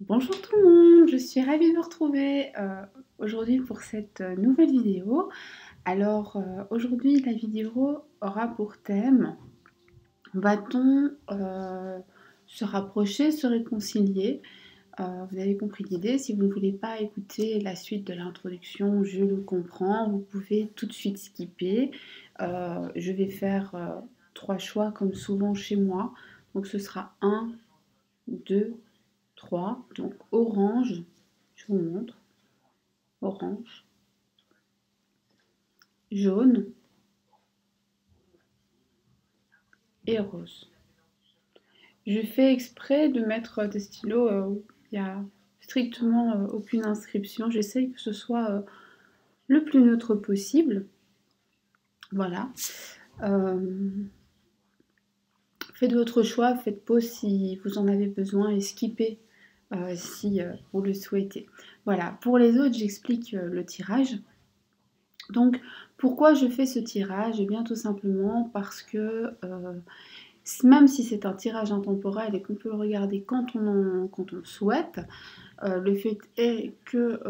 Bonjour tout le monde, je suis ravie de vous retrouver aujourd'hui pour cette nouvelle vidéo. Alors aujourd'hui la vidéo aura pour thème va-t-on se rapprocher, se réconcilier. Vous avez compris l'idée, si vous ne voulez pas écouter la suite de l'introduction, je le comprends, vous pouvez tout de suite skipper. Je vais faire trois choix comme souvent chez moi, donc ce sera un, 2, 3, donc orange, je vous montre, orange, jaune et rose. Je fais exprès de mettre des stylos où il n'y a strictement aucune inscription. J'essaye que ce soit le plus neutre possible. Voilà. Faites votre choix, faites pause si vous en avez besoin et skippez si vous le souhaitez. Voilà, pour les autres, j'explique le tirage. Donc, pourquoi je fais ce tirage? Eh bien, tout simplement parce que même si c'est un tirage intemporel et qu'on peut le regarder quand on le souhaite, le fait est que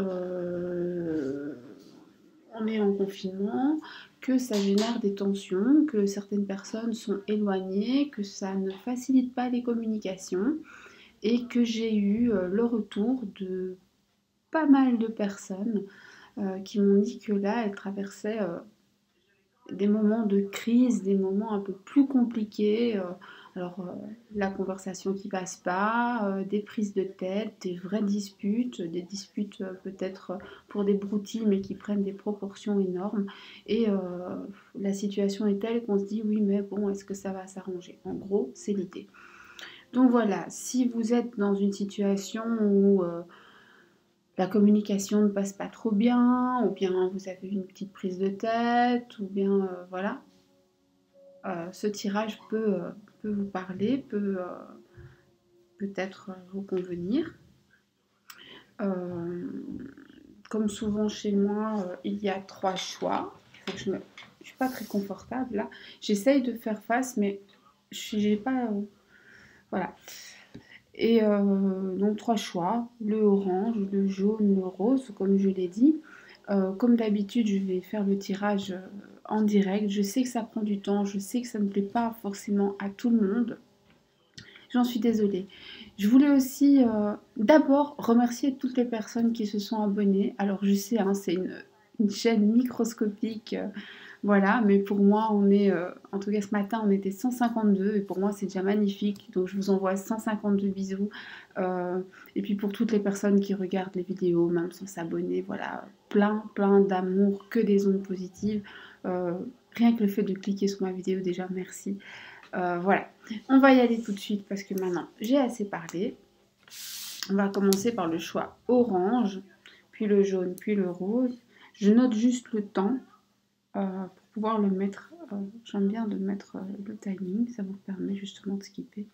on est en confinement, que ça génère des tensions, que certaines personnes sont éloignées, que ça ne facilite pas les communications et que j'ai eu le retour de pas mal de personnes qui m'ont dit que là, elles traversaient des moments de crise, des moments un peu plus compliqués. La conversation qui passe pas, des prises de tête, des vraies disputes, des disputes peut-être pour des broutilles mais qui prennent des proportions énormes. Et la situation est telle qu'on se dit oui mais bon, est-ce que ça va s'arranger? En gros, c'est l'idée. Donc voilà, si vous êtes dans une situation où la communication ne passe pas trop bien, ou bien vous avez une petite prise de tête, ou bien voilà, ce tirage peut vous parler, peut-être vous convenir. Euh, Comme souvent chez moi, il y a trois choix. Je ne suis pas très confortable là. J'essaye de faire face, mais j'ai pas. Voilà. Et donc trois choix, le orange, le jaune, le rose, comme je l'ai dit. Comme d'habitude, je vais faire le tirage en direct. Je sais que ça prend du temps, je sais que ça ne plaît pas forcément à tout le monde. J'en suis désolée. Je voulais aussi d'abord remercier toutes les personnes qui se sont abonnées. Alors je sais, hein, c'est une chaîne microscopique, voilà, mais pour moi, on est, en tout cas ce matin, on était 152 et pour moi, c'est déjà magnifique. Donc je vous envoie 152 bisous. Et puis pour toutes les personnes qui regardent les vidéos, même sans s'abonner, voilà, plein d'amour, que des ondes positives. Rien que le fait de cliquer sur ma vidéo, déjà, merci. Voilà, on va y aller tout de suite parce que maintenant j'ai assez parlé. On va commencer par le choix orange, puis le jaune, puis le rose. Je note juste le temps pour pouvoir le mettre. J'aime bien de mettre le timing, ça vous permet justement de skipper.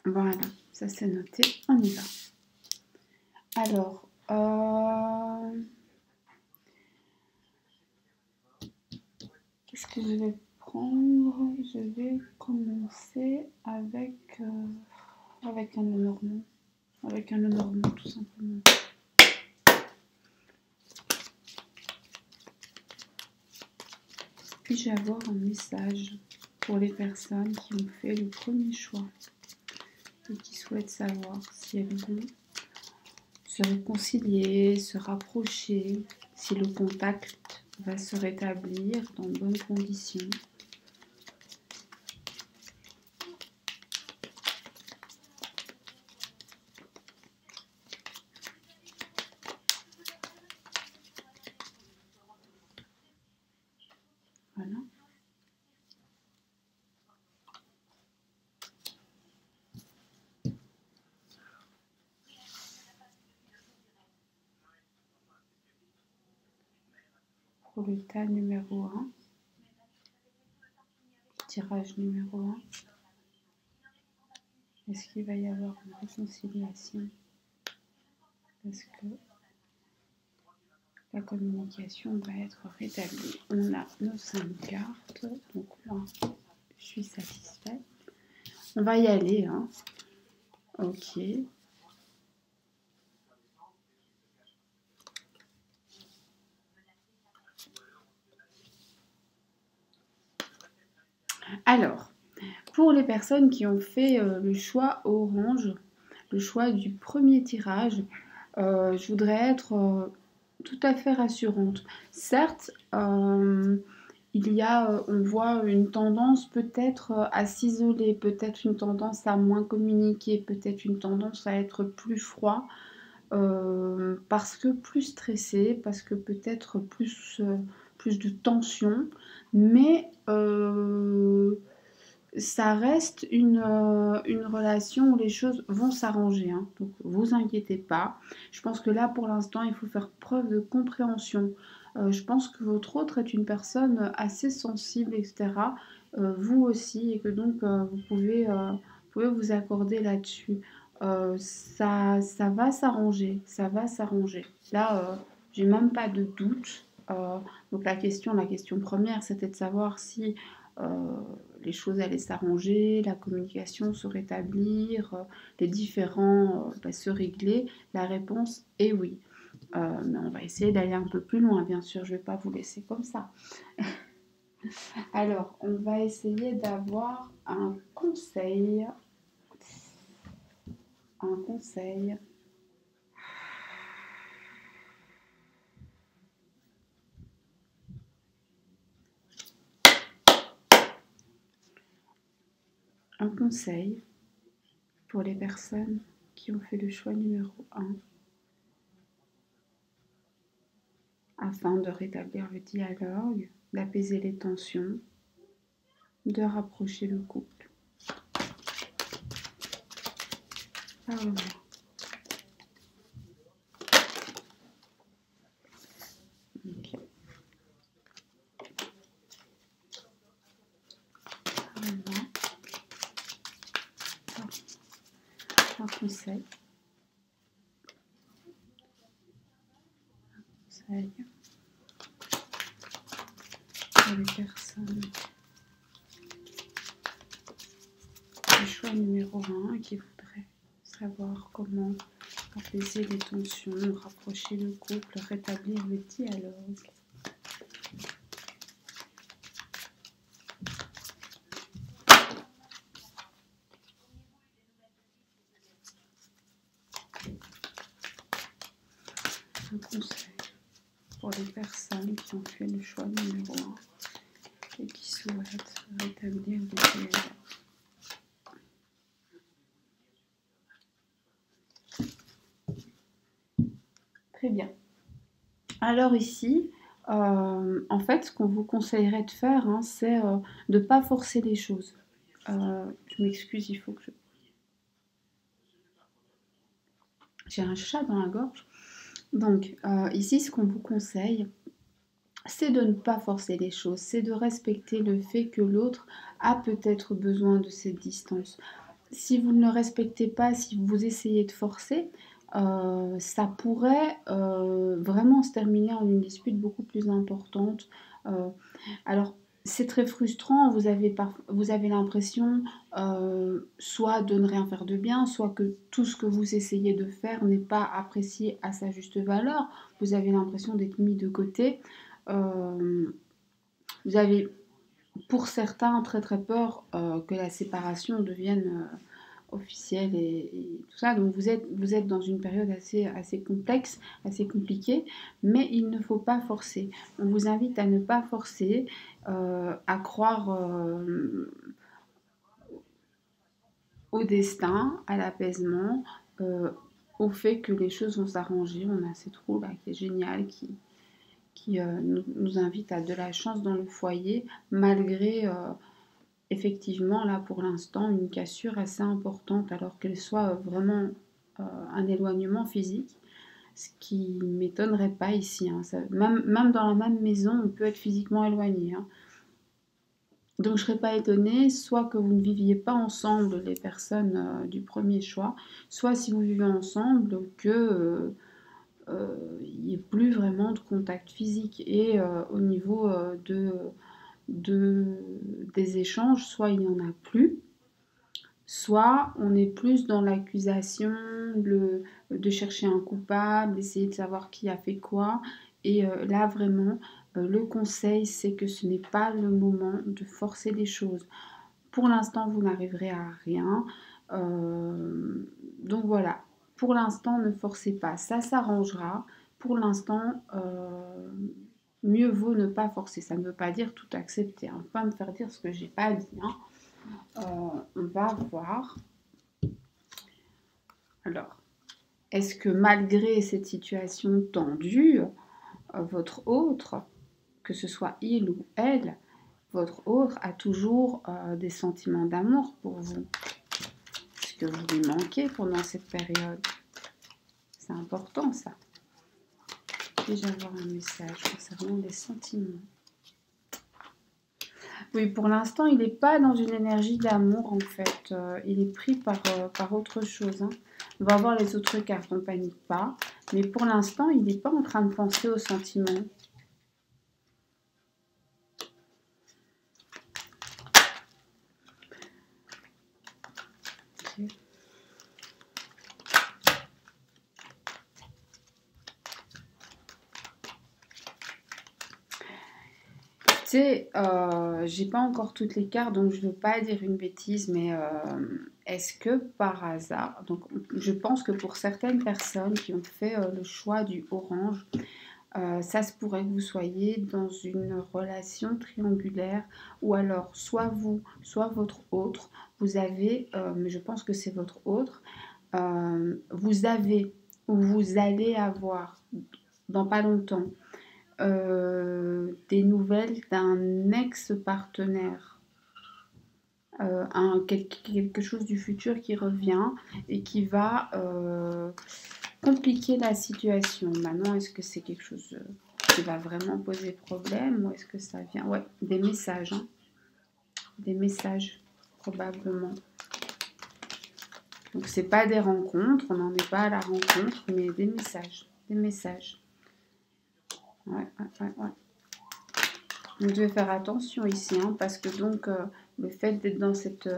Voilà, ça c'est noté, on y va. Alors, qu'est-ce que je vais prendre? Je vais commencer avec un Lenormand. Avec un Lenormand, tout simplement. Puis-je avoir un message pour les personnes qui ont fait le premier choix et qui souhaitent savoir si elles vont se réconcilier, se rapprocher, si le contact va se rétablir dans de bonnes conditions? Voilà. Pour le tas numéro 1, tirage numéro 1, est-ce qu'il va y avoir une réconciliation? Parce que la communication va être rétablie. On a nos 5 cartes, donc là, je suis satisfaite. On va y aller, hein. Ok. Alors, pour les personnes qui ont fait le choix orange, le choix du premier tirage, je voudrais être tout à fait rassurante. Certes, il y a, on voit une tendance peut-être à s'isoler, peut-être une tendance à moins communiquer, peut-être une tendance à être plus froid, parce que plus stressé, parce que peut-être plus de tension, mais ça reste une relation où les choses vont s'arranger, hein. Donc vous inquiétez pas. Je pense que là pour l'instant il faut faire preuve de compréhension. Je pense que votre autre est une personne assez sensible, etc. Vous aussi, et que donc vous pouvez vous accorder là-dessus. Ça va s'arranger, ça va s'arranger. Là, j'ai même pas de doute. Donc la question première, c'était de savoir si les choses allaient s'arranger, la communication se rétablir, les différends se régler. La réponse est oui. Mais on va essayer d'aller un peu plus loin, bien sûr, je ne vais pas vous laisser comme ça. Alors, on va essayer d'avoir un conseil. Un conseil. Un conseil pour les personnes qui ont fait le choix numéro 1 afin de rétablir le dialogue, d'apaiser les tensions, de rapprocher le couple. Parle-moi. Ok. Parle-moi. Un conseil. Conseil pour les personnes du choix numéro 1 qui voudraient savoir comment apaiser les tensions, rapprocher le couple, rétablir le dialogue. Un conseil pour les personnes qui ont fait le choix numéro 1 et qui souhaitent rétablir le dialogue. Très bien. Alors ici, en fait, ce qu'on vous conseillerait de faire, hein, c'est de ne pas forcer les choses. Je m'excuse, il faut que je... J'ai un chat dans la gorge. Donc, ici, ce qu'on vous conseille, c'est de ne pas forcer les choses, c'est de respecter le fait que l'autre a peut-être besoin de cette distance. Si vous ne le respectez pas, si vous essayez de forcer, ça pourrait vraiment se terminer en une dispute beaucoup plus importante. Alors, c'est très frustrant, vous avez l'impression soit de ne rien faire de bien, soit que tout ce que vous essayez de faire n'est pas apprécié à sa juste valeur, vous avez l'impression d'être mis de côté. Vous avez pour certains très très peur que la séparation devienne officielle et tout ça. Donc vous êtes dans une période assez complexe, assez compliquée, mais il ne faut pas forcer. On vous invite à ne pas forcer, à croire au destin, à l'apaisement, au fait que les choses vont s'arranger. On a cette roue là qui est géniale, qui nous invite à de la chance dans le foyer, malgré effectivement là pour l'instant une cassure assez importante, alors qu'elle soit vraiment un éloignement physique, ce qui ne m'étonnerait pas ici, hein. Même dans la même maison, on peut être physiquement éloigné, hein. Donc je ne serais pas étonnée, soit que vous ne viviez pas ensemble, les personnes du premier choix, soit si vous vivez ensemble, que il n'y ait plus vraiment de contact physique. Et au niveau des échanges, soit il n'y en a plus, soit on est plus dans l'accusation, de chercher un coupable, d'essayer de savoir qui a fait quoi. Et là, vraiment, le conseil, c'est que ce n'est pas le moment de forcer les choses. Pour l'instant, vous n'arriverez à rien. Donc voilà, pour l'instant, ne forcez pas. Ça s'arrangera. Pour l'instant, mieux vaut ne pas forcer. Ça ne veut pas dire tout accepter. Hein. Pas me faire dire ce que j'ai pas dit. Hein. On va voir. Alors, est-ce que malgré cette situation tendue, votre autre, que ce soit il ou elle, votre autre a toujours des sentiments d'amour pour vous? Est-ce que vous lui manquez pendant cette période? C'est important ça. Puis-je avoir un message concernant les sentiments? Oui, pour l'instant, il n'est pas dans une énergie d'amour en fait. Il est pris par autre chose. Hein. On va voir les autres cartes, on ne panique pas. Mais pour l'instant, il n'est pas en train de penser aux sentiments. Okay. Tu sais, j'ai pas encore toutes les cartes, donc je ne veux pas dire une bêtise, mais est-ce que par hasard, donc je pense que pour certaines personnes qui ont fait le choix du orange, ça se pourrait que vous soyez dans une relation triangulaire, ou alors soit vous, soit votre autre, vous avez, mais je pense que c'est votre autre, vous avez ou vous allez avoir dans pas longtemps des nouvelles d'un ex-partenaire, quelque chose du futur qui revient et qui va compliquer la situation. Maintenant, est-ce que c'est quelque chose qui va vraiment poser problème ou est-ce que ça vient... Ouais, des messages, hein. Des messages, probablement. Donc, c'est pas des rencontres, on n'en est pas à la rencontre, mais des messages. Des messages. Ouais. Vous devez faire attention ici, hein, parce que donc le fait d'être dans cette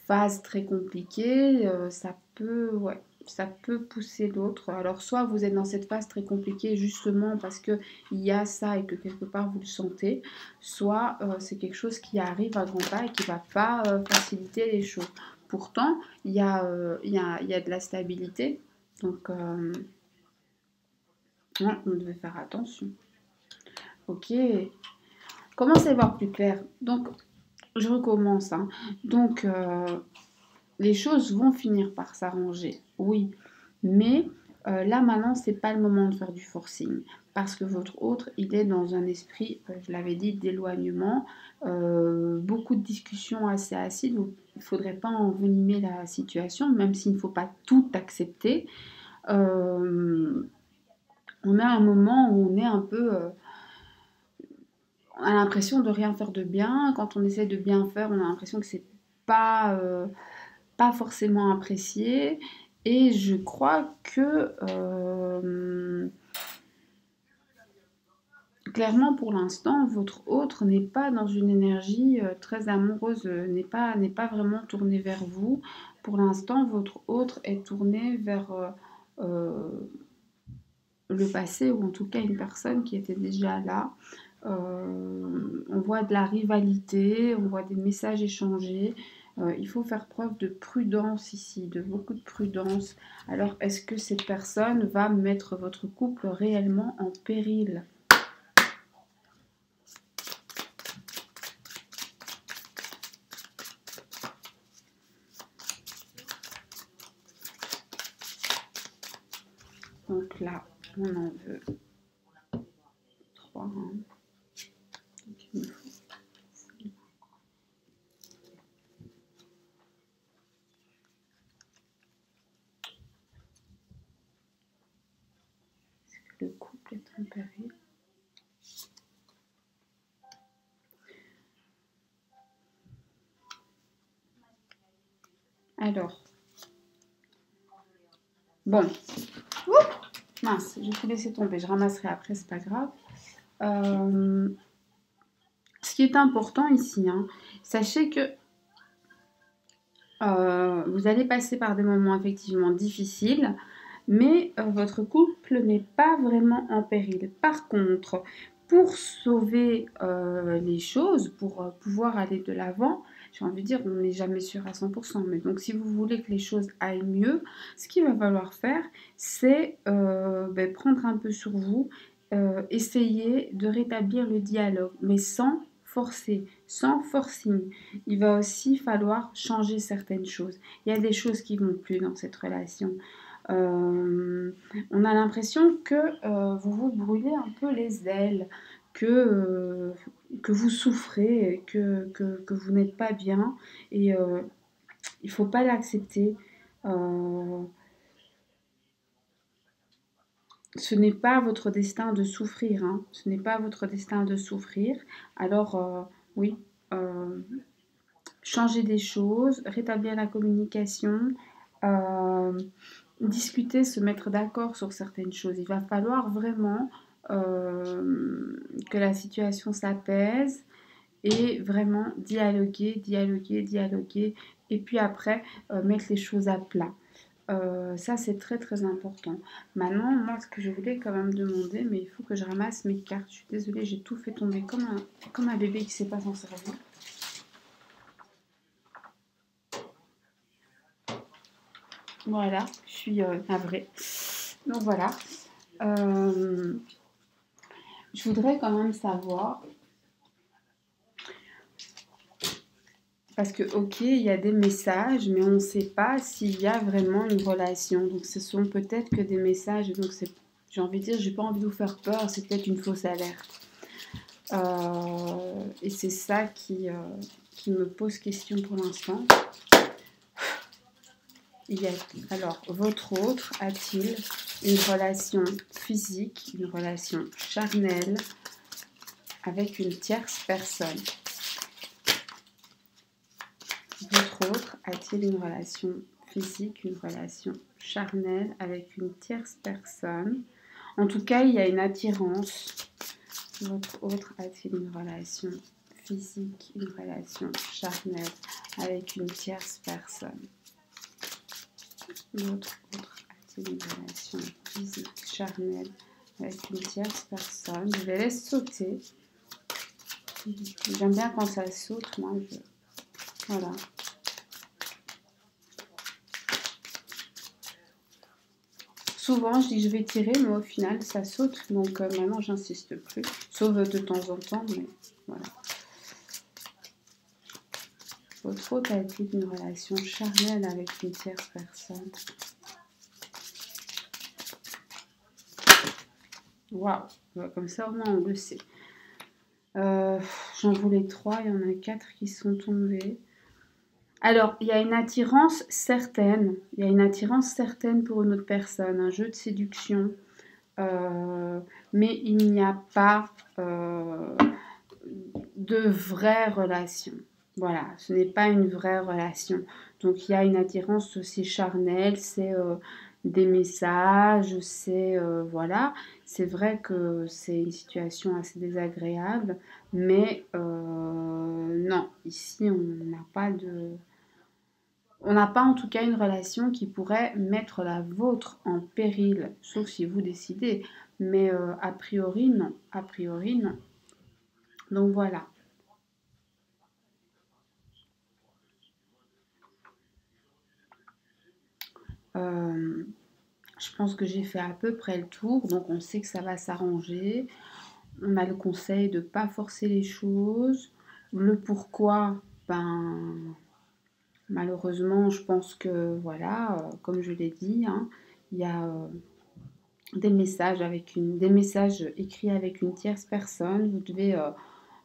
phase très compliquée, ça peut pousser l'autre. Alors soit vous êtes dans cette phase très compliquée justement parce qu'il y a ça et que quelque part vous le sentez, soit c'est quelque chose qui arrive à grands pas et qui ne va pas faciliter les choses. Pourtant, il y a de la stabilité, donc ouais, on devait faire attention. Ok, commencez à voir plus clair. Donc, je recommence. Hein. Donc, les choses vont finir par s'arranger, oui. Mais là, maintenant, c'est pas le moment de faire du forcing. Parce que votre autre, il est dans un esprit, je l'avais dit, d'éloignement. Beaucoup de discussions assez acides. Il ne faudrait pas envenimer la situation, même s'il ne faut pas tout accepter. On a un moment où on est un peu... on a l'impression de rien faire de bien. Quand on essaie de bien faire, on a l'impression que c'est pas, pas forcément apprécié. Et je crois que clairement pour l'instant, votre autre n'est pas dans une énergie très amoureuse, n'est pas vraiment tourné vers vous. Pour l'instant, votre autre est tourné vers le passé, ou en tout cas une personne qui était déjà là. On voit de la rivalité, on voit des messages échangés. Il faut faire preuve de prudence ici, de beaucoup de prudence. Alors, est-ce que cette personne va mettre votre couple réellement en péril? Donc là, on en veut 3. Hein. Donc, il me faut... Est-ce que le couple est en péril? Alors, bon, Mince, je vais laisser tomber, je ramasserai après, c'est pas grave. Ce qui est important ici, hein, sachez que vous allez passer par des moments effectivement difficiles, mais votre couple n'est pas vraiment en péril. Par contre, pour sauver les choses, pour pouvoir aller de l'avant, j'ai envie de dire, on n'est jamais sûr à 100%, mais donc si vous voulez que les choses aillent mieux, ce qu'il va falloir faire, c'est prendre un peu sur vous, essayer de rétablir le dialogue, mais sans forcer, sans forcing. Il va aussi falloir changer certaines choses. Il y a des choses qui ne vont plus dans cette relation. On a l'impression que vous vous brûlez un peu les ailes, que vous souffrez, que vous n'êtes pas bien. Et il ne faut pas l'accepter. Ce n'est pas votre destin de souffrir. Hein. Ce n'est pas votre destin de souffrir. Alors, oui, changer des choses, rétablir la communication. Discuter, se mettre d'accord sur certaines choses. Il va falloir vraiment que la situation s'apaise et vraiment dialoguer, dialoguer, dialoguer. Et puis après, mettre les choses à plat. Ça, c'est très très important. Maintenant, moi, ce que je voulais quand même demander, mais il faut que je ramasse mes cartes. Je suis désolée, j'ai tout fait tomber comme un bébé qui ne sait pas s'en servir. Voilà, je suis navrée. Donc voilà. Je voudrais quand même savoir, parce que ok, il y a des messages, mais on ne sait pas s'il y a vraiment une relation. Donc ce sont peut-être que des messages, donc j'ai envie de dire, j'ai pas envie de vous faire peur, c'est peut-être une fausse alerte. Et c'est ça qui me pose question pour l'instant. Alors, votre autre a-t-il une relation physique, une relation charnelle avec une tierce personne? Votre autre a-t-il une relation physique, une relation charnelle avec une tierce personne? En tout cas, il y a une attirance. Votre autre a-t-il une relation physique, une relation charnelle avec une tierce personne? Votre autre a-t-il une relation physique, charnelle avec une tierce personne? Je les laisse sauter. J'aime bien quand ça saute, moi. Voilà. Souvent, je dis je vais tirer, mais au final, ça saute. Donc maintenant, j'insiste plus. Sauf de temps en temps, mais voilà. Votre autre a-t-il une relation charnelle avec une tierce personne? Waouh, comme ça au moins on le sait. J'en voulais 3, il y en a 4 qui sont tombés. Alors, il y a une attirance certaine. Il y a une attirance certaine pour une autre personne, un jeu de séduction. Mais il n'y a pas de vraie relation. Voilà, ce n'est pas une vraie relation. Donc, il y a une attirance aussi charnelle, c'est des messages, c'est voilà. C'est vrai que c'est une situation assez désagréable, mais non, ici on n'a pas de... On n'a pas en tout cas une relation qui pourrait mettre la vôtre en péril, sauf si vous décidez. Mais a priori, non. A priori, non. Donc voilà. Je pense que j'ai fait à peu près le tour. Donc on sait que ça va s'arranger. On a le conseil de ne pas forcer les choses. Le pourquoi, ben... Malheureusement, je pense que, voilà, comme je l'ai dit, hein, il y a des messages écrits avec une tierce personne. Vous devez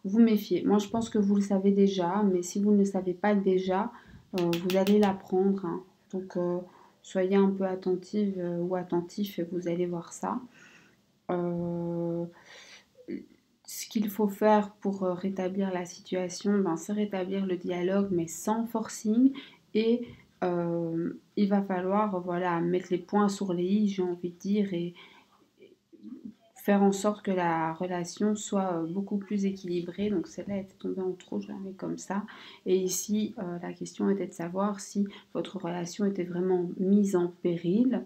vous méfier. Moi, je pense que vous le savez déjà, mais si vous ne le savez pas déjà, vous allez l'apprendre. Hein. Donc, soyez un peu attentive ou attentif et vous allez voir ça. Ce qu'il faut faire pour rétablir la situation, ben, c'est rétablir le dialogue, mais sans forcing. Et il va falloir voilà, mettre les points sur les i, j'ai envie de dire, faire en sorte que la relation soit beaucoup plus équilibrée. Donc celle-là était tombée en trop, je la mets comme ça. Et ici, la question était de savoir si votre relation était vraiment mise en péril.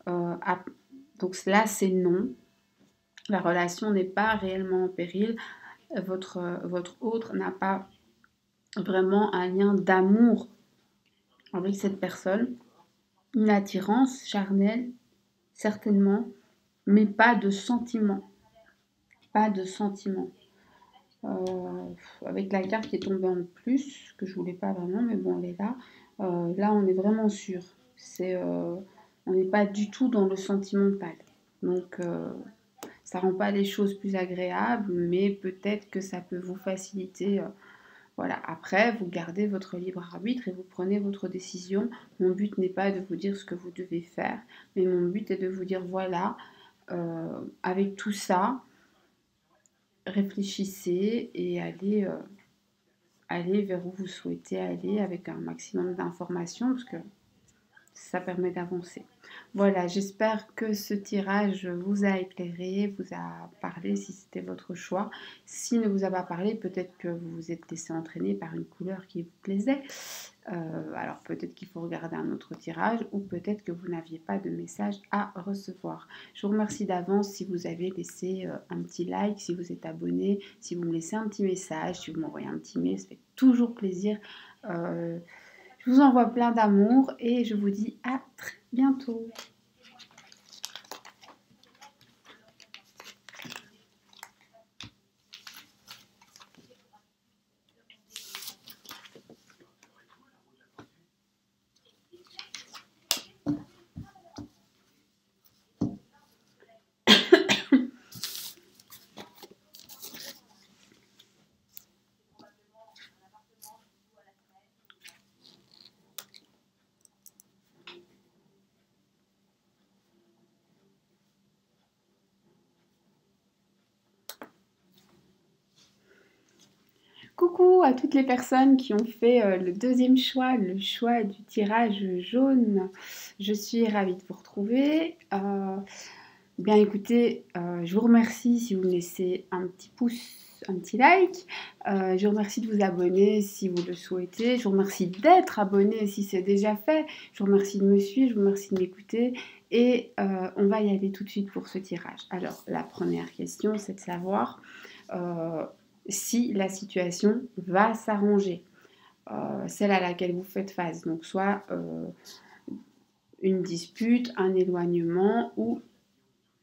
Donc là, c'est non. La relation n'est pas réellement en péril. Votre autre n'a pas vraiment un lien d'amour avec cette personne. Une attirance charnelle, certainement, mais pas de sentiment. Pas de sentiment. Avec la carte qui est tombée en plus, que je voulais pas vraiment, mais bon, elle est là. Là, on est vraiment sûr. On n'est pas du tout dans le sentimental. Donc, ça rend pas les choses plus agréables, mais peut-être que ça peut vous faciliter. Voilà. Après, vous gardez votre libre arbitre et vous prenez votre décision. Mon but n'est pas de vous dire ce que vous devez faire, mais mon but est de vous dire voilà, avec tout ça, réfléchissez et allez vers où vous souhaitez aller avec un maximum d'informations parce que ça permet d'avancer. Voilà, j'espère que ce tirage vous a éclairé, vous a parlé si c'était votre choix. S'il ne vous a pas parlé, peut-être que vous vous êtes laissé entraîner par une couleur qui vous plaisait. Alors peut-être qu'il faut regarder un autre tirage ou peut-être que vous n'aviez pas de message à recevoir. Je vous remercie d'avance si vous avez laissé un petit like, si vous êtes abonné, si vous me laissez un petit message, si vous m'envoyez un petit mail, ça fait toujours plaisir. Je vous envoie plein d'amour et je vous dis à très bientôt. Coucou à toutes les personnes qui ont fait le deuxième choix, le choix du tirage jaune. Je suis ravie de vous retrouver. Bien écoutez, je vous remercie si vous me laissez un petit pouce, un petit like. Je vous remercie de vous abonner si vous le souhaitez. Je vous remercie d'être abonné si c'est déjà fait. Je vous remercie de me suivre, je vous remercie de m'écouter. Et on va y aller tout de suite pour ce tirage. Alors, la première question, c'est de savoir si la situation va s'arranger. Celle à laquelle vous faites face. Donc, soit une dispute, un éloignement ou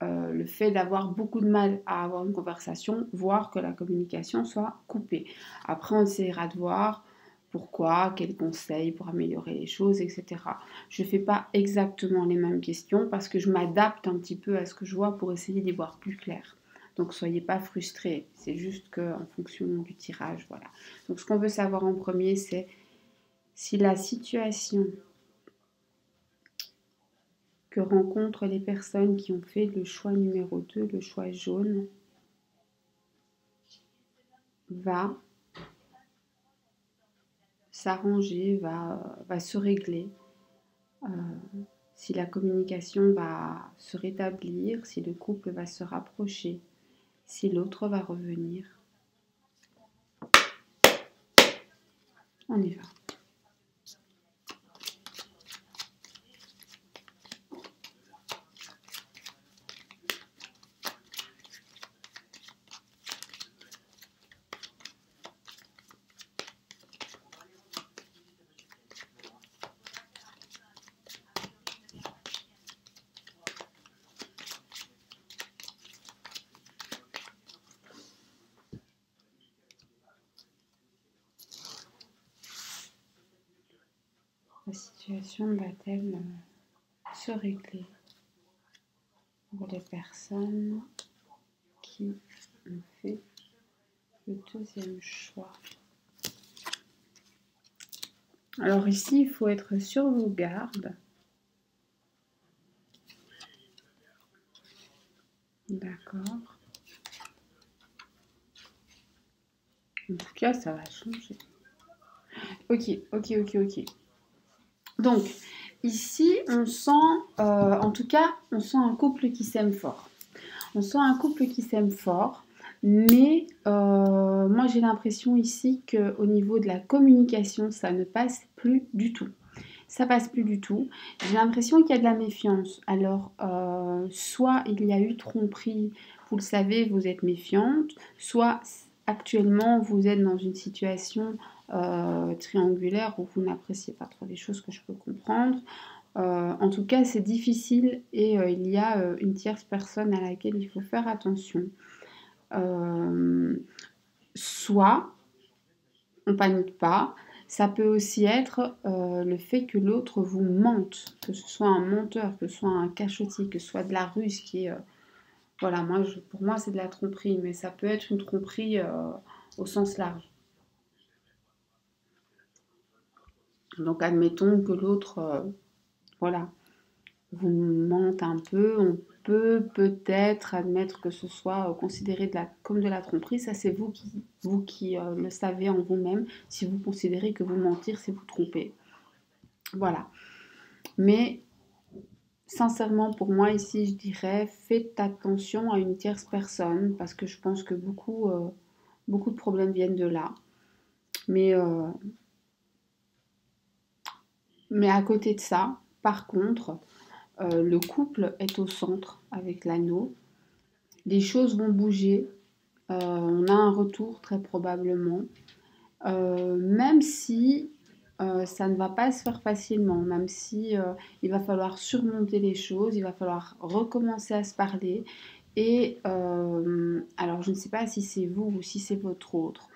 le fait d'avoir beaucoup de mal à avoir une conversation, voire que la communication soit coupée. Après, on essaiera de voir pourquoi, quels conseils pour améliorer les choses, etc. Je ne fais pas exactement les mêmes questions parce que je m'adapte un petit peu à ce que je vois pour essayer d'y voir plus clair. Donc, soyez pas frustrés. C'est juste qu'en fonction du tirage, voilà. Donc, ce qu'on veut savoir en premier, c'est si la situation que rencontrent les personnes qui ont fait le choix numéro 2, le choix jaune, va s'arranger, va se régler, si la communication va se rétablir, si le couple va se rapprocher, si l'autre va revenir. On y va. La situation va-t-elle se régler pour les personnes qui ont fait le deuxième choix? Alors ici, il faut être sur vos gardes. D'accord. En tout cas, ça va changer. Ok. Donc, ici, on sent, en tout cas, on sent un couple qui s'aime fort. On sent un couple qui s'aime fort, mais moi j'ai l'impression ici qu'au niveau de la communication, ça ne passe plus du tout. Ça passe plus du tout. J'ai l'impression qu'il y a de la méfiance. Alors, soit il y a eu tromperie, vous le savez, vous êtes méfiante, soit actuellement vous êtes dans une situation triangulaire où vous n'appréciez pas trop les choses, que je peux comprendre. En tout cas, c'est difficile et il y a une tierce personne à laquelle il faut faire attention. Soit on panique pas. Ça peut aussi être le fait que l'autre vous mente, que ce soit un menteur, que ce soit un cachotier, que ce soit de la ruse qui est... voilà, pour moi c'est de la tromperie, mais ça peut être une tromperie au sens large. Donc admettons que l'autre, voilà, vous mente un peu, on peut peut-être admettre que ce soit considéré comme de la tromperie. Ça, c'est vous qui le savez en vous-même, si vous considérez que vous mentir, c'est vous tromper. Voilà. Mais sincèrement, pour moi, ici, je dirais, faites attention à une tierce personne, parce que je pense que beaucoup de problèmes viennent de là. Mais à côté de ça, par contre, le couple est au centre avec l'anneau. Les choses vont bouger. On a un retour très probablement. Même si ça ne va pas se faire facilement, même si il va falloir surmonter les choses, il va falloir recommencer à se parler. Et alors, je ne sais pas si c'est vous ou si c'est votre autre,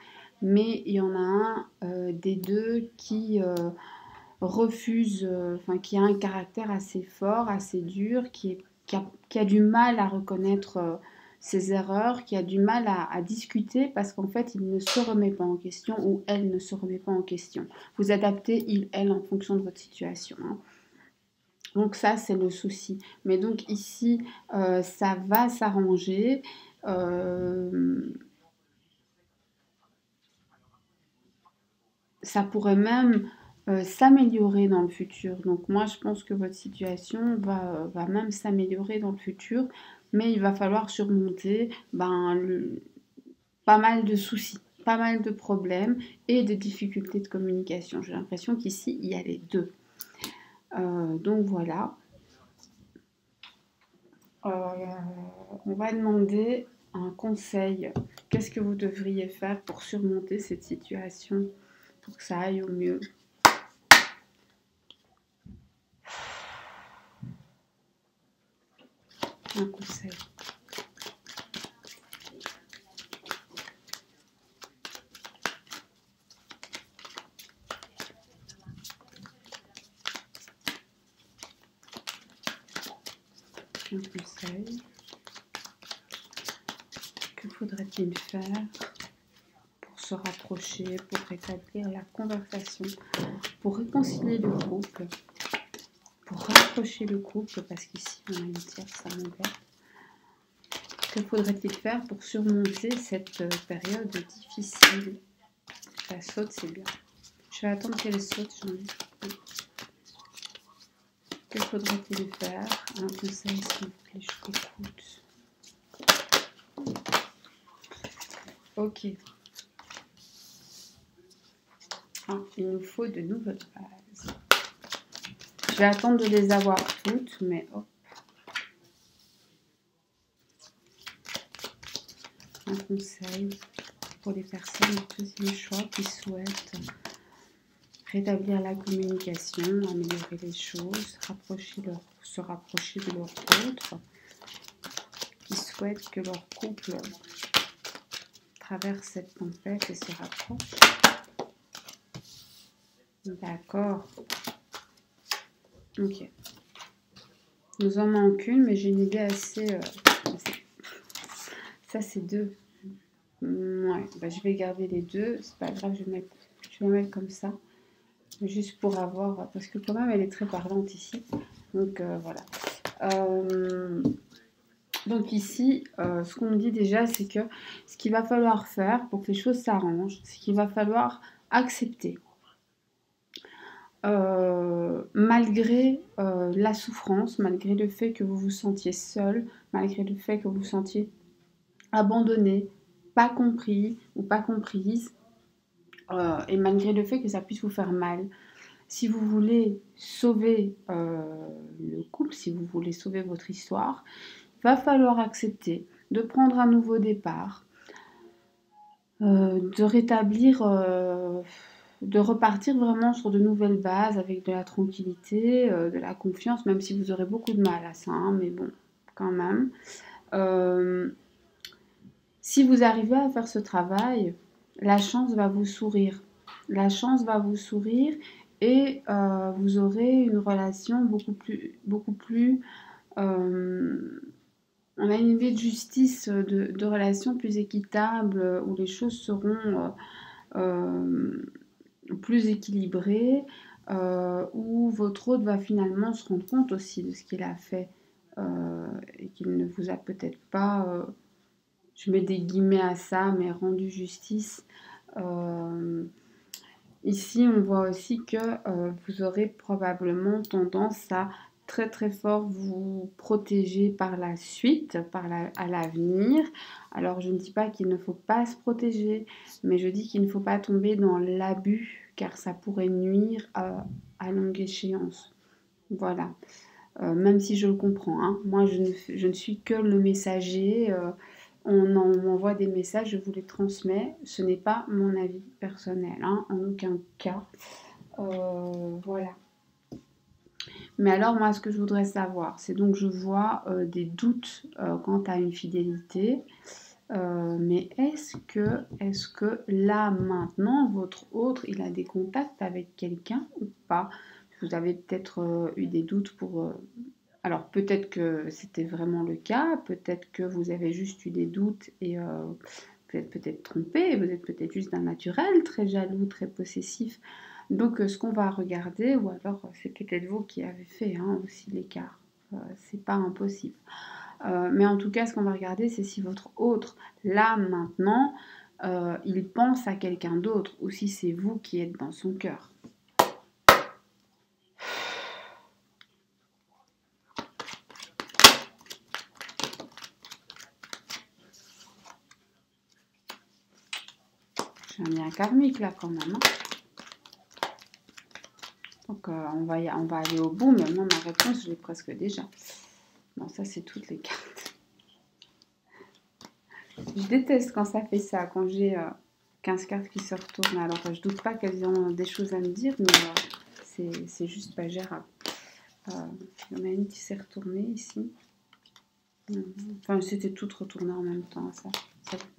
mais il y en a un des deux qui refuse, enfin qui a un caractère assez fort, assez dur, qui a du mal à reconnaître ses erreurs, qui a du mal à discuter parce qu'en fait il ne se remet pas en question ou elle ne se remet pas en question. Vous adaptez il, elle en fonction de votre situation. Hein. Donc ça c'est le souci. Mais donc ici ça va s'arranger. Ça pourrait même s'améliorer dans le futur. Donc moi, je pense que votre situation va même s'améliorer dans le futur, mais il va falloir surmonter pas mal de soucis, pas mal de problèmes et de difficultés de communication. J'ai l'impression qu'ici, il y a les deux. Donc voilà. On va demander un conseil. Qu'est-ce que vous devriez faire pour surmonter cette situation, pour que ça aille au mieux? Un conseil. Un conseil. Que faudrait-il faire pour se rapprocher, pour rétablir la conversation, pour réconcilier le couple, pour rapprocher le couple, parce qu'ici on a une tierce, ça m'embête. Que faudrait-il faire pour surmonter cette période difficile? La saute, c'est bien. Je vais attendre qu'elle saute, j'en ai. Que faudrait-il faire? Un conseil, s'il vous plaît, je t'écoute. Ok. Ah, il nous faut de nouvelles bases. Je vais attendre de les avoir toutes, mais hop. Un conseil pour les personnes du deuxième choix qui souhaitent rétablir la communication, améliorer les choses, se rapprocher de leur autre, qui souhaitent que leur couple traverse cette tempête et se rapproche. D'accord. Ok. Nous en manque une, mais j'ai une idée assez... Ça, c'est deux. Ouais, bah, je vais garder les deux. C'est pas grave, je vais mettre comme ça. Juste pour avoir... Parce que quand même, elle est très parlante ici. Donc, voilà. Donc ici, ce qu'on me dit déjà, c'est que ce qu'il va falloir faire pour que les choses s'arrangent, c'est qu'il va falloir accepter. Malgré la souffrance, malgré le fait que vous vous sentiez seul, malgré le fait que vous vous sentiez abandonné, pas compris ou pas comprise, et malgré le fait que ça puisse vous faire mal. Si vous voulez sauver le couple, si vous voulez sauver votre histoire, il va falloir accepter de prendre un nouveau départ, de rétablir, de repartir vraiment sur de nouvelles bases avec de la tranquillité, de la confiance, même si vous aurez beaucoup de mal à ça, hein, mais bon, quand même. Euh, Si vous arrivez à faire ce travail, la chance va vous sourire. La chance va vous sourire et vous aurez une relation beaucoup plus on a une idée de justice, de relation plus équitable, où les choses seront euh, plus équilibrées, où votre hôte va finalement se rendre compte aussi de ce qu'il a fait et qu'il ne vous a peut-être pas je mets des guillemets à ça, mais rendu justice. Euh, Ici, on voit aussi que vous aurez probablement tendance à très très fort vous protéger par la suite, à l'avenir. Alors, je ne dis pas qu'il ne faut pas se protéger, mais je dis qu'il ne faut pas tomber dans l'abus, car ça pourrait nuire à longue échéance. Voilà. Même si je le comprends, hein. Moi, je ne suis que le messager. On m'envoie des messages, je vous les transmets. Ce n'est pas mon avis personnel, hein, en aucun cas. Voilà. Mais alors, moi, ce que je voudrais savoir, c'est donc je vois des doutes quant à une fidélité. Mais est-ce que là, maintenant, votre autre, il a des contacts avec quelqu'un ou pas? Vous avez peut-être eu des doutes pour alors peut-être que c'était vraiment le cas, peut-être que vous avez juste eu des doutes et vous êtes peut-être trompé, vous êtes peut-être juste d'un naturel très jaloux, très possessif. Donc ce qu'on va regarder, ou alors c'est peut-être vous qui avez fait hein, aussi l'écart, c'est pas impossible. Mais en tout cas, ce qu'on va regarder, c'est si votre autre, là maintenant, il pense à quelqu'un d'autre, ou si c'est vous qui êtes dans son cœur. J'ai un lien karmique là quand même. Hein. Donc on va aller au bout, mais moi ma réponse je l'ai presque déjà. Bon ça c'est toutes les cartes. Je déteste quand ça fait ça, quand j'ai 15 cartes qui se retournent. Alors je doute pas qu'elles ont des choses à me dire, mais c'est juste pas gérable. Il y en a une qui s'est retournée ici. Enfin c'était toutes retournées en même temps, ça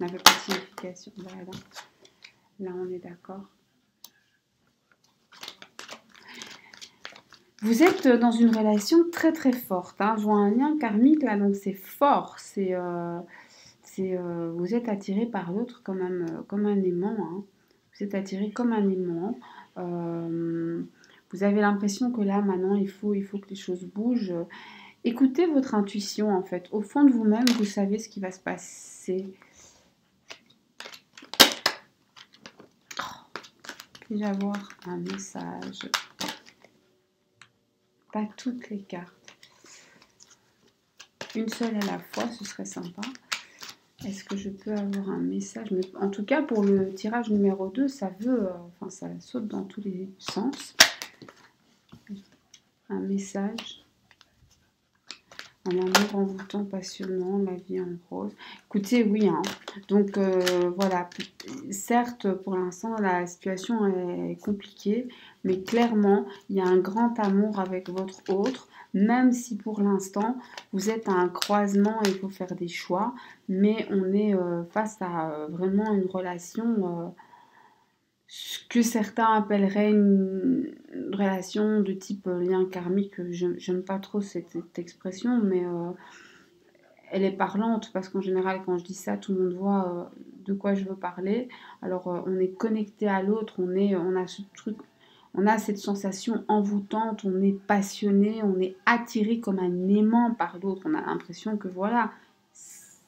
n'avait pas de signification. Voilà. Là on est d'accord. Vous êtes dans une relation très très forte. Hein. Je vois un lien karmique là, donc c'est fort. Vous êtes attiré par l'autre comme un aimant. Hein. Vous êtes attiré comme un aimant. Vous avez l'impression que là maintenant il faut que les choses bougent. Écoutez votre intuition en fait. Au fond de vous-même, vous savez ce qui va se passer. Puis-je avoir un message? Pas toutes les cartes. Une seule à la fois, ce serait sympa. Est-ce que je peux avoir un message? Mais en tout cas, pour le tirage numéro 2, ça veut... enfin, ça saute dans tous les sens. Un message. Un amour envoûtant, passionnant, la vie en rose. Écoutez, oui, hein. Donc voilà, certes, pour l'instant, la situation est compliquée, mais clairement, il y a un grand amour avec votre autre, même si pour l'instant, vous êtes à un croisement et il faut faire des choix, mais on est face à vraiment une relation... ce que certains appelleraient une relation de type lien karmique, j'aime pas trop cette expression, mais elle est parlante parce qu'en général, quand je dis ça, tout le monde voit de quoi je veux parler. Alors, on est connecté à l'autre, on a ce truc, on a cette sensation envoûtante, on est passionné, on est attiré comme un aimant par l'autre. On a l'impression que voilà, cette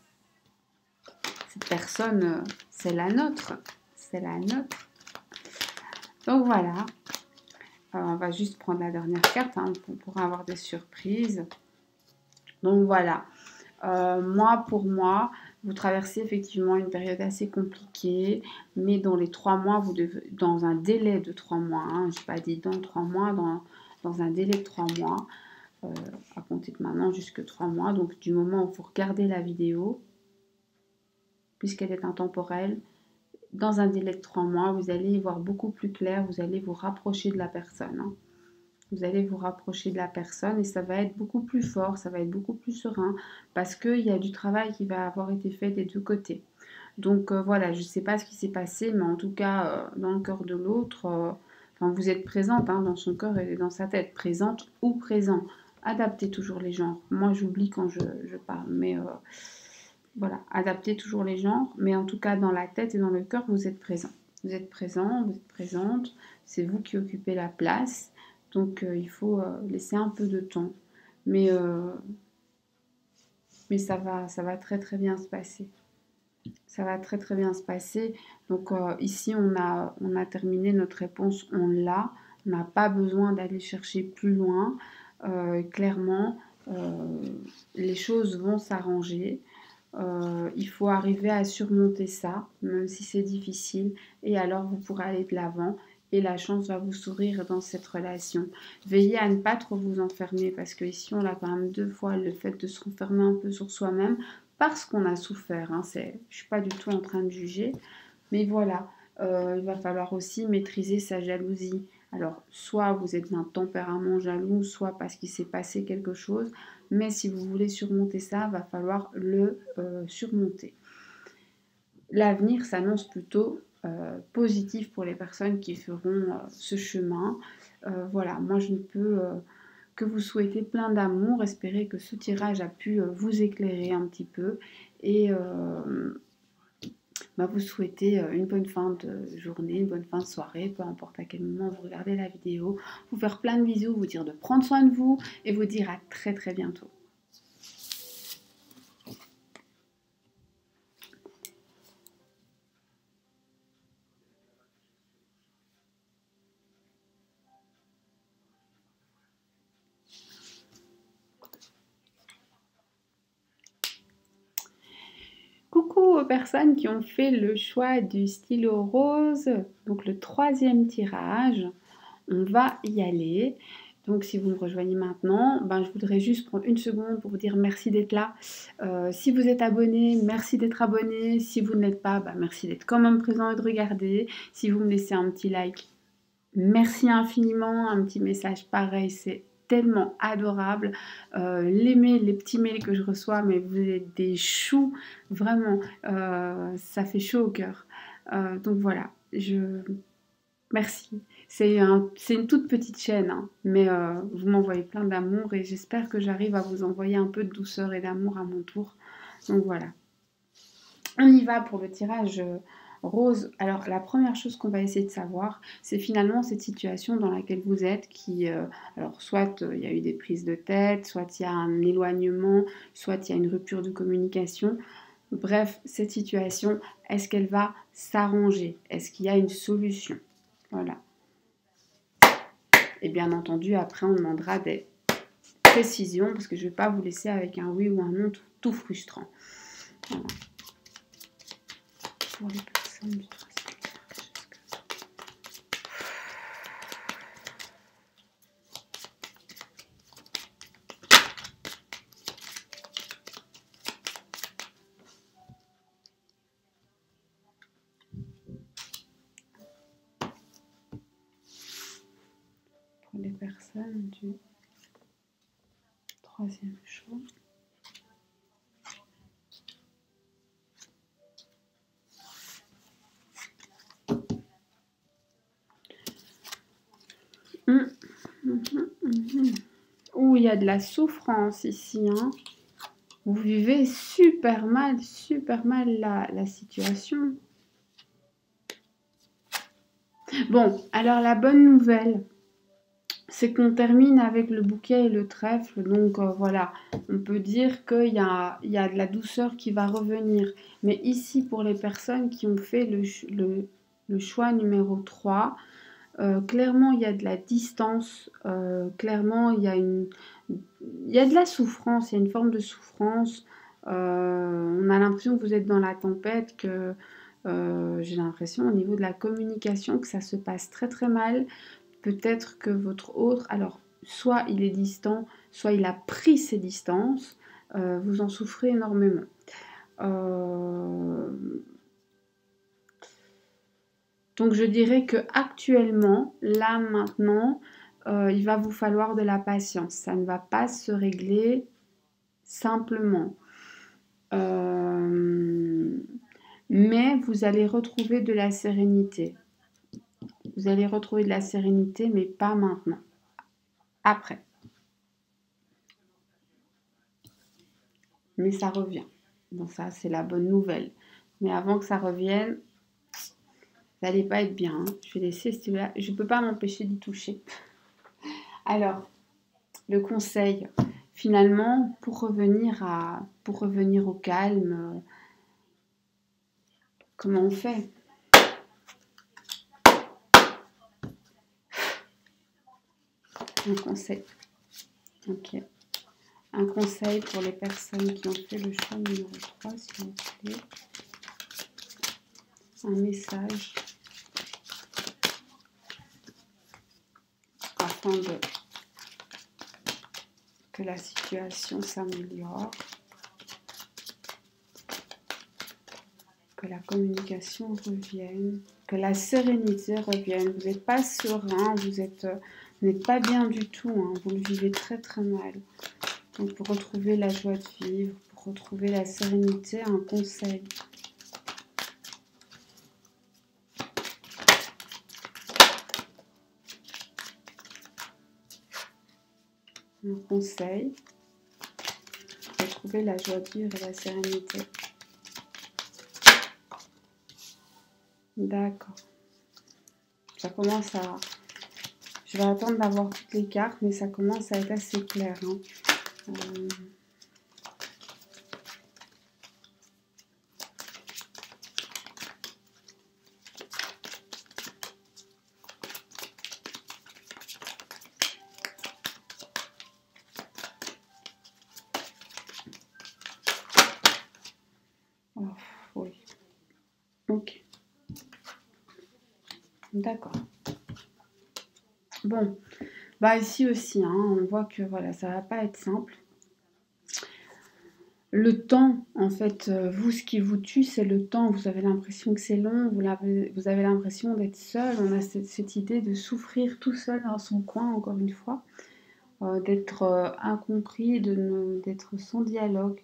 personne, c'est la nôtre, c'est la nôtre. Donc voilà, on va juste prendre la dernière carte, hein, on pourra avoir des surprises. Donc voilà, Moi, pour moi, vous traversez effectivement une période assez compliquée, mais dans les 3 mois, vous devez, dans un délai de 3 mois, hein, je n'ai pas dit dans 3 mois, dans un délai de 3 mois, euh, à compter de maintenant jusque 3 mois, donc du moment où vous regardez la vidéo, puisqu'elle est intemporelle, dans un délai de 3 mois, vous allez y voir beaucoup plus clair, vous allez vous rapprocher de la personne, hein. Vous allez vous rapprocher de la personne et ça va être beaucoup plus fort, ça va être beaucoup plus serein parce qu'il y a du travail qui va avoir été fait des deux côtés. Donc voilà, je ne sais pas ce qui s'est passé, mais en tout cas, dans le cœur de l'autre, enfin, vous êtes présente, hein, dans son cœur et dans sa tête, présente ou présent. Adaptez toujours les genres. Moi, j'oublie quand je parle, mais voilà, adaptez toujours les genres, mais en tout cas, dans la tête et dans le cœur, vous êtes présent. Vous êtes présent, vous êtes présente, c'est vous qui occupez la place, donc il faut laisser un peu de temps. Mais, mais ça va très très bien se passer. Ça va très très bien se passer. Donc ici, on a terminé notre réponse, on l'a. On n'a pas besoin d'aller chercher plus loin. Clairement, les choses vont s'arranger. Il faut arriver à surmonter ça, même si c'est difficile. Et alors, vous pourrez aller de l'avant. Et la chance va vous sourire dans cette relation. Veillez à ne pas trop vous enfermer, parce que ici, on a quand même 2 fois le fait de se renfermer un peu sur soi-même, parce qu'on a souffert. Hein. Je ne suis pas du tout en train de juger. Mais voilà, il va falloir aussi maîtriser sa jalousie. Alors, soit vous êtes d'un tempérament jaloux, soit parce qu'il s'est passé quelque chose. Mais si vous voulez surmonter ça, il va falloir le surmonter. L'avenir s'annonce plutôt positif pour les personnes qui feront ce chemin. Voilà, moi je ne peux que vous souhaiter plein d'amour, espérer que ce tirage a pu vous éclairer un petit peu et vous souhaiter une bonne fin de journée, une bonne fin de soirée, peu importe à quel moment vous regardez la vidéo, vous faire plein de bisous, vous dire de prendre soin de vous et vous dire à très très bientôt. Coucou aux personnes qui ont fait le choix du stylo rose, donc le 3e tirage, on va y aller. Donc si vous me rejoignez maintenant, je voudrais juste prendre une seconde pour vous dire merci d'être là. Si vous êtes abonné, merci d'être abonné. Si vous ne l'êtes pas, merci d'être quand même présent et de regarder. Si vous me laissez un petit like, merci infiniment. Un petit message pareil, c'est tellement adorable. Les petits mails que je reçois, mais vous êtes des choux, vraiment, ça fait chaud au cœur. Donc voilà, merci. C'est une toute petite chaîne, hein, mais vous m'envoyez plein d'amour et j'espère que j'arrive à vous envoyer un peu de douceur et d'amour à mon tour. Donc voilà. On y va pour le tirage rose. Alors la première chose qu'on va essayer de savoir, c'est finalement cette situation dans laquelle vous êtes qui, alors soit il y a eu des prises de tête, soit il y a un éloignement, soit il y a une rupture de communication. Bref, cette situation, est-ce qu'elle va s'arranger? Est-ce qu'il y a une solution? Voilà. Et bien entendu, après, on demandera des précisions parce que je ne vais pas vous laisser avec un oui ou un non tout frustrant. Voilà. Pour les personnes du 3e. Pour les personnes du 3e choix. Ouh, il y a de la souffrance ici, hein. Vous vivez super mal la situation. Bon, alors la bonne nouvelle, c'est qu'on termine avec le bouquet et le trèfle. Donc voilà, on peut dire qu'il y a de la douceur qui va revenir. Mais ici, pour les personnes qui ont fait le choix numéro 3, clairement, il y a de la distance. Clairement, il y a de la souffrance. Il y a une forme de souffrance. On a l'impression que vous êtes dans la tempête, que j'ai l'impression au niveau de la communication que ça se passe très très mal. Peut-être que votre autre, alors soit il est distant, soit il a pris ses distances, vous en souffrez énormément. Donc je dirais que actuellement, là maintenant, il va vous falloir de la patience. Ça ne va pas se régler simplement. Mais vous allez retrouver de la sérénité. Vous allez retrouver de la sérénité, mais pas maintenant. Après. Mais ça revient. Bon, ça, c'est la bonne nouvelle. Mais avant que ça revienne, vous n'allez pas être bien. Hein. Je vais laisser celui-là. Je ne peux pas m'empêcher d'y toucher. Alors, le conseil, finalement, pour revenir au calme, comment on fait? Un conseil. Ok. Un conseil pour les personnes qui ont fait le choix numéro 3, s'il vous plaît. Un message afin que la situation s'améliore, que la communication revienne, que la sérénité revienne. Vous n'êtes pas serein, vous n'êtes pas bien du tout, hein, vous le vivez très très mal. Donc pour retrouver la joie de vivre, pour retrouver la sérénité, un conseil. Un conseil pour retrouver la joie de vivre et la sérénité. D'accord. Ça commence à... Je vais attendre d'avoir toutes les cartes, mais ça commence à être assez clair. Hein. Oh, oui. Ok. D'accord. Bon. Bah ici aussi, hein, on voit que voilà, ça va pas être simple. Le temps, en fait, vous, ce qui vous tue, c'est le temps. Vous avez l'impression que c'est long, vous avez l'impression d'être seul. On a cette idée de souffrir tout seul dans son coin, encore une fois, d'être incompris, d'être sans dialogue.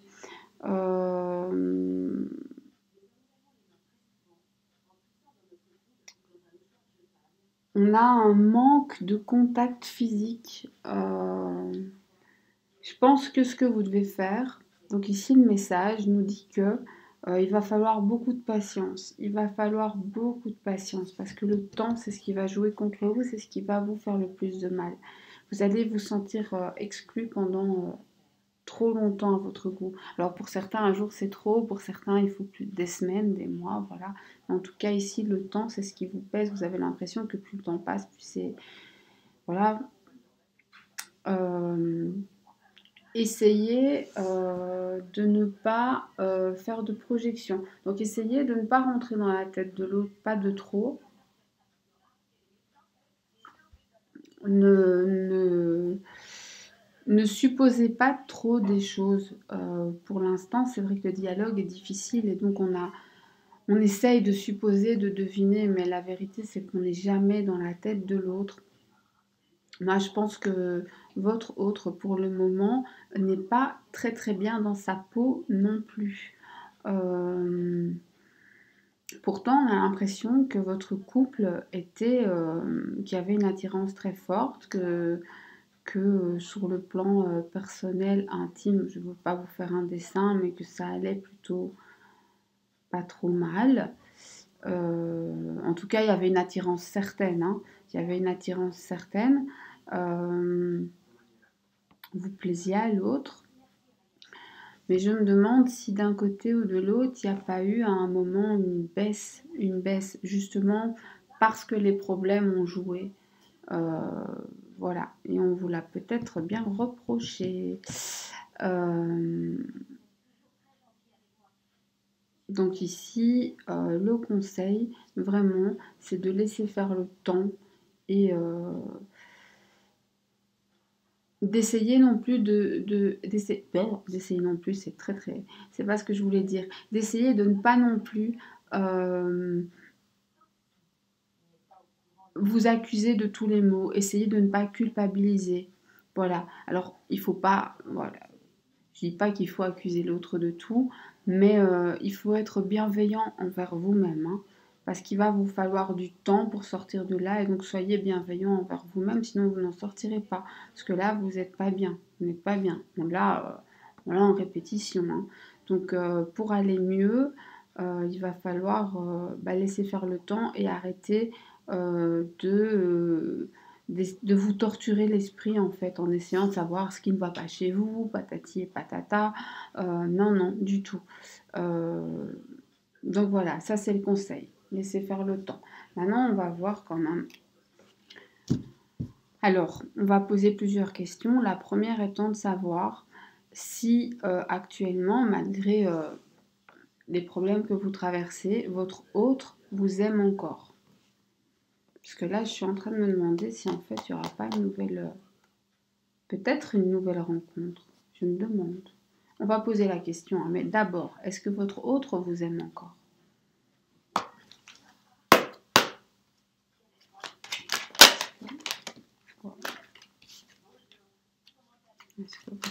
On a un manque de contact physique. Je pense que ce que vous devez faire, donc ici le message nous dit que il va falloir beaucoup de patience. Il va falloir beaucoup de patience parce que le temps, c'est ce qui va jouer contre vous, c'est ce qui va vous faire le plus de mal. Vous allez vous sentir exclu pendant trop longtemps à votre goût. Alors pour certains, un jour c'est trop, pour certains il faut plus des semaines, des mois, voilà. Mais en tout cas ici, le temps, c'est ce qui vous pèse. Vous avez l'impression que plus le temps passe, plus c'est... Voilà. Essayez de ne pas faire de projection. Donc essayez de ne pas rentrer dans la tête de l'autre, pas de trop. Ne supposez pas trop des choses. Pour l'instant, c'est vrai que le dialogue est difficile et donc on essaye de supposer, de deviner, mais la vérité c'est qu'on n'est jamais dans la tête de l'autre. Moi, je pense que votre autre, pour le moment, n'est pas très très bien dans sa peau non plus. Pourtant, on a l'impression que votre couple était, qu'il y avait une attirance très forte, que sur le plan personnel, intime, je ne veux pas vous faire un dessin, mais que ça allait plutôt pas trop mal. En tout cas, il y avait une attirance certaine. Hein. Il y avait une attirance certaine. Vous plaisiez à l'autre. Mais je me demande si d'un côté ou de l'autre, il n'y a pas eu à un moment une baisse justement parce que les problèmes ont joué. Voilà, et on vous l'a peut-être bien reproché. Donc ici, le conseil, vraiment, c'est de laisser faire le temps et d'essayer non plus d'essayer non plus, c'est c'est pas ce que je voulais dire. D'essayer de ne pas non plus vous accuser de tous les maux. Essayez de ne pas culpabiliser. Voilà. Alors, il faut pas, voilà. Je dis pas qu'il faut accuser l'autre de tout, mais il faut être bienveillant envers vous-même, hein, parce qu'il va vous falloir du temps pour sortir de là, et donc soyez bienveillant envers vous-même, sinon vous n'en sortirez pas, parce que là, vous n'êtes pas bien, vous n'êtes pas bien. Donc là, voilà, en répétition, hein. Donc pour aller mieux, il va falloir laisser faire le temps et arrêter de vous torturer l'esprit en fait en essayant de savoir ce qui ne va pas chez vous, patati et patata. Non, non, du tout. Donc voilà, ça c'est le conseil. Laissez faire le temps. Maintenant, on va voir quand même. Alors, on va poser plusieurs questions. La première étant de savoir si actuellement, malgré les problèmes que vous traversez, votre autre vous aime encore. Parce que là, je suis en train de me demander si en fait, il n'y aura pas une nouvelle... peut-être une nouvelle rencontre. Je me demande. On va poser la question, hein, mais d'abord, est-ce que votre autre vous aime encore? Est-ce que votre...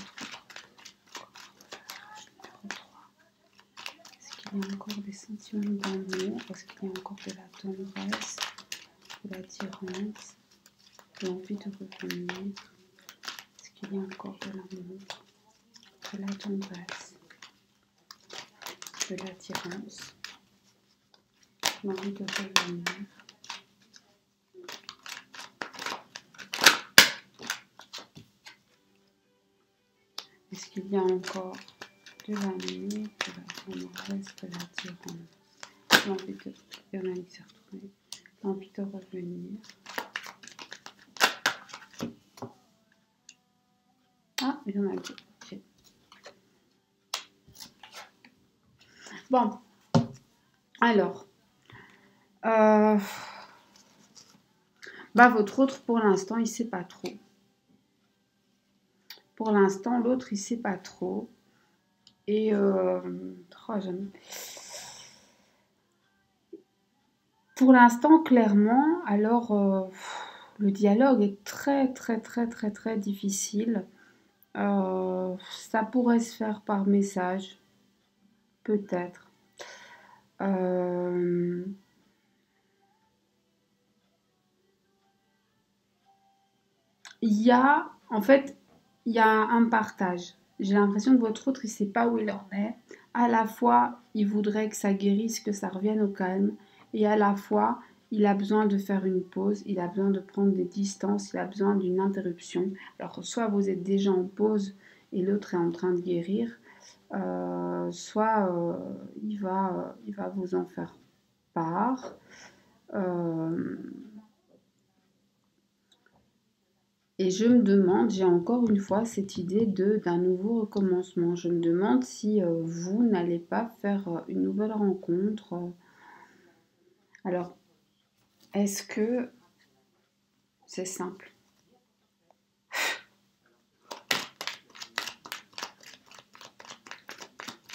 Est-ce qu'il y a encore des sentiments d'amour? Est-ce qu'il y a encore de la tendresse, de l'attirance, de l'envie de revenir? Est-ce qu'il y a encore de l'amour, de la tendresse, de l'attirance, de l'envie de revenir? Est-ce qu'il y a encore de l'amour, de la tendresse, de l'attirance, l'envie de... Il y en a qui s'est retrouvée. L'envie de revenir. Ah, il y en a deux. Okay. Bon. Alors. Votre autre, pour l'instant, il ne sait pas trop. Pour l'instant, l'autre, il ne sait pas trop. Et... pour l'instant, clairement, alors... le dialogue est très, très, très, très, très difficile. Ça pourrait se faire par message. Peut-être. Il y a, en fait, il y a un partage. J'ai l'impression que votre autre, il ne sait pas où il en est. À la fois, il voudrait que ça guérisse, que ça revienne au calme. Et à la fois, il a besoin de faire une pause, il a besoin de prendre des distances, il a besoin d'une interruption. Alors, soit vous êtes déjà en pause et l'autre est en train de guérir, soit il va vous en faire part. Et je me demande, j'ai encore une fois cette idée d'un nouveau recommencement. Je me demande si vous n'allez pas faire une nouvelle rencontre. Alors, est-ce que c'est simple?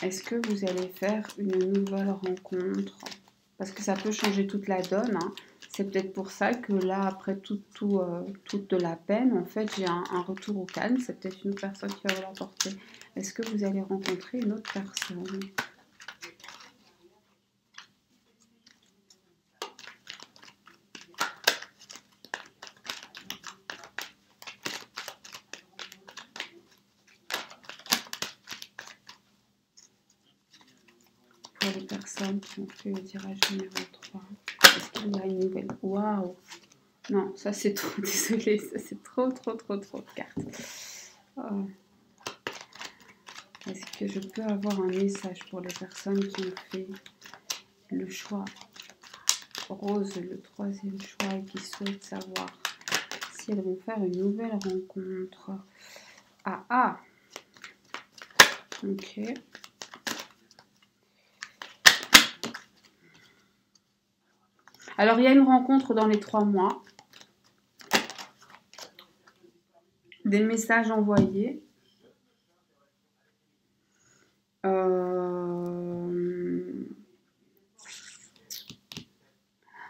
Est-ce que vous allez faire une nouvelle rencontre? Parce que ça peut changer toute la donne, hein. C'est peut-être pour ça que là, après toute de la peine, en fait, j'ai un retour au calme. C'est peut-être une personne qui va vous l'apporter. Est-ce que vous allez rencontrer une autre personne? Pour les personnes qui ont fait le tirage numéro 3, est-ce qu'il y a une nouvelle? Waouh! Non, ça c'est trop, désolée, ça c'est trop de cartes. Oh. Est-ce que je peux avoir un message pour les personnes qui ont fait le choix rose, le troisième choix, et qui souhaitent savoir si elles vont faire une nouvelle rencontre? Ah! Ok. Alors, il y a une rencontre dans les 3 mois. Des messages envoyés.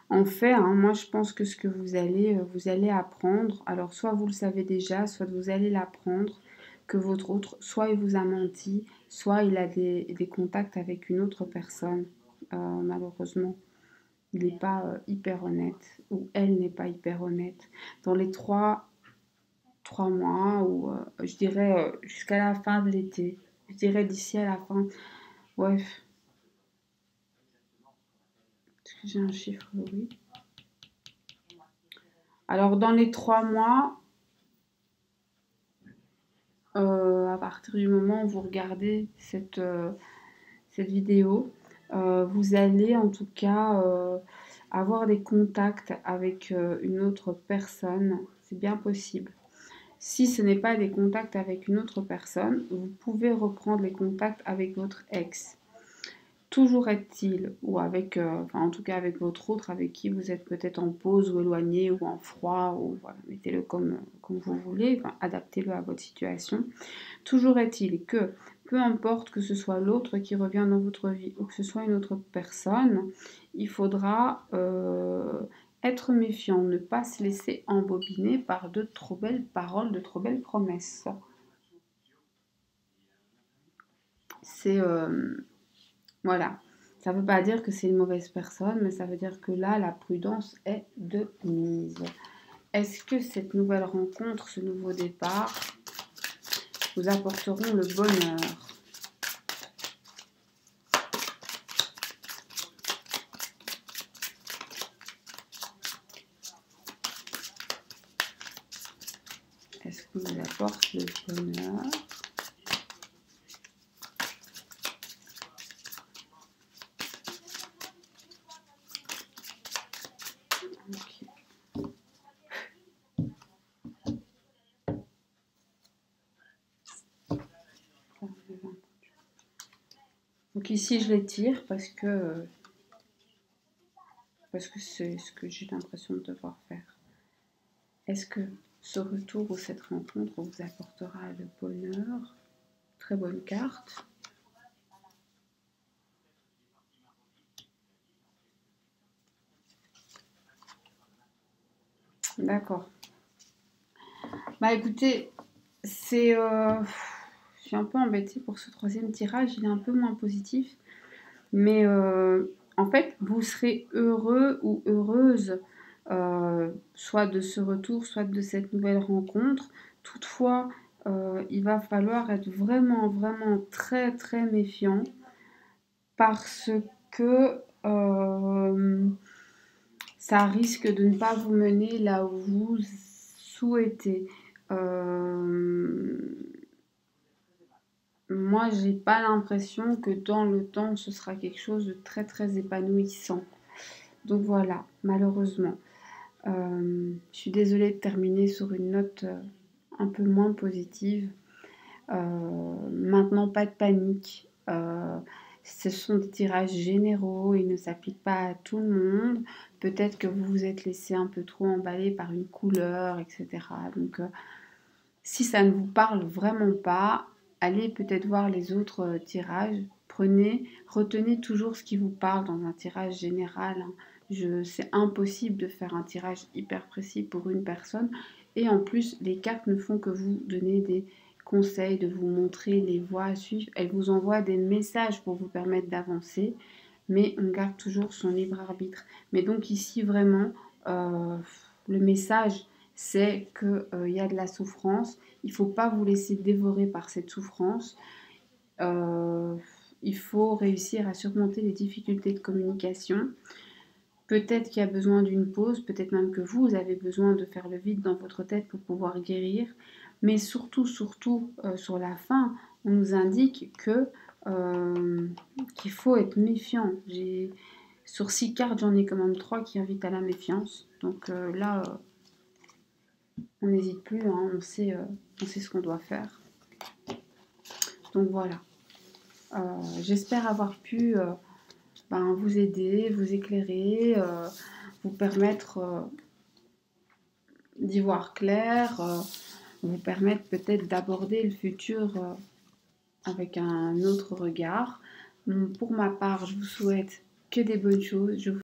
En fait, hein, moi je pense que ce que vous allez apprendre, alors soit vous le savez déjà, soit vous allez l'apprendre, que votre autre, soit il vous a menti, soit il a des contacts avec une autre personne, malheureusement. Il n'est pas hyper honnête, ou elle n'est pas hyper honnête. Dans les 3 mois, ou je dirais jusqu'à la fin de l'été, je dirais d'ici à la fin, ouais, est-ce que j'ai un chiffre, oui. Alors dans les 3 mois, à partir du moment où vous regardez cette vidéo, vous allez en tout cas avoir des contacts avec une autre personne. C'est bien possible. Si ce n'est pas des contacts avec une autre personne, vous pouvez reprendre les contacts avec votre ex. Toujours est-il, ou avec, enfin en tout cas avec votre autre, avec qui vous êtes peut-être en pause ou éloigné ou en froid, ou voilà, mettez-le comme vous voulez, enfin, adaptez-le à votre situation. Toujours est-il que, peu importe que ce soit l'autre qui revient dans votre vie ou que ce soit une autre personne, il faudra être méfiant, ne pas se laisser embobiner par de trop belles paroles, de trop belles promesses. C'est... voilà. Ça ne veut pas dire que c'est une mauvaise personne, mais ça veut dire que là, la prudence est de mise. Est-ce que cette nouvelle rencontre, ce nouveau départ, vous apporteront le bonheur? Est-ce que vous apporte le bonheur? Okay. Donc ici, je les tire parce que c'est ce que j'ai l'impression de devoir faire. Est-ce que ce retour ou cette rencontre vous apportera le bonheur? Très bonne carte. D'accord. Bah écoutez, c'est... je suis un peu embêtée pour ce troisième tirage, il est un peu moins positif. Mais en fait, vous serez heureux ou heureuse, soit de ce retour, soit de cette nouvelle rencontre. Toutefois, il va falloir être vraiment, vraiment très, très méfiant parce que ça risque de ne pas vous mener là où vous souhaitez. Moi, j'ai pas l'impression que dans le temps, ce sera quelque chose de très très épanouissant. Donc voilà, malheureusement. Je suis désolée de terminer sur une note un peu moins positive. Maintenant, pas de panique. Ce sont des tirages généraux, ils ne s'appliquent pas à tout le monde. Peut-être que vous vous êtes laissé un peu trop emballer par une couleur, etc. Donc, si ça ne vous parle vraiment pas, allez peut-être voir les autres tirages. Retenez toujours ce qui vous parle dans un tirage général, hein. C'est impossible de faire un tirage hyper précis pour une personne. Et en plus, les cartes ne font que vous donner des conseils, de vous montrer les voies à suivre. Elles vous envoient des messages pour vous permettre d'avancer. Mais on garde toujours son libre arbitre. Mais donc ici, vraiment, le message, c'est qu'il y a de la souffrance. Il ne faut pas vous laisser dévorer par cette souffrance. Il faut réussir à surmonter les difficultés de communication. Peut-être qu'il y a besoin d'une pause, peut-être même que vous avez besoin de faire le vide dans votre tête pour pouvoir guérir. Mais surtout, sur la fin, on nous indique qu'il faut être méfiant. Sur 6 cartes, j'en ai quand même 3 qui invitent à la méfiance. Donc là, on n'hésite plus, hein, on sait ce qu'on doit faire. Donc voilà. J'espère avoir pu vous aider, vous éclairer, vous permettre d'y voir clair, vous permettre peut-être d'aborder le futur avec un autre regard. Pour ma part, je vous souhaite que des bonnes choses. Je vous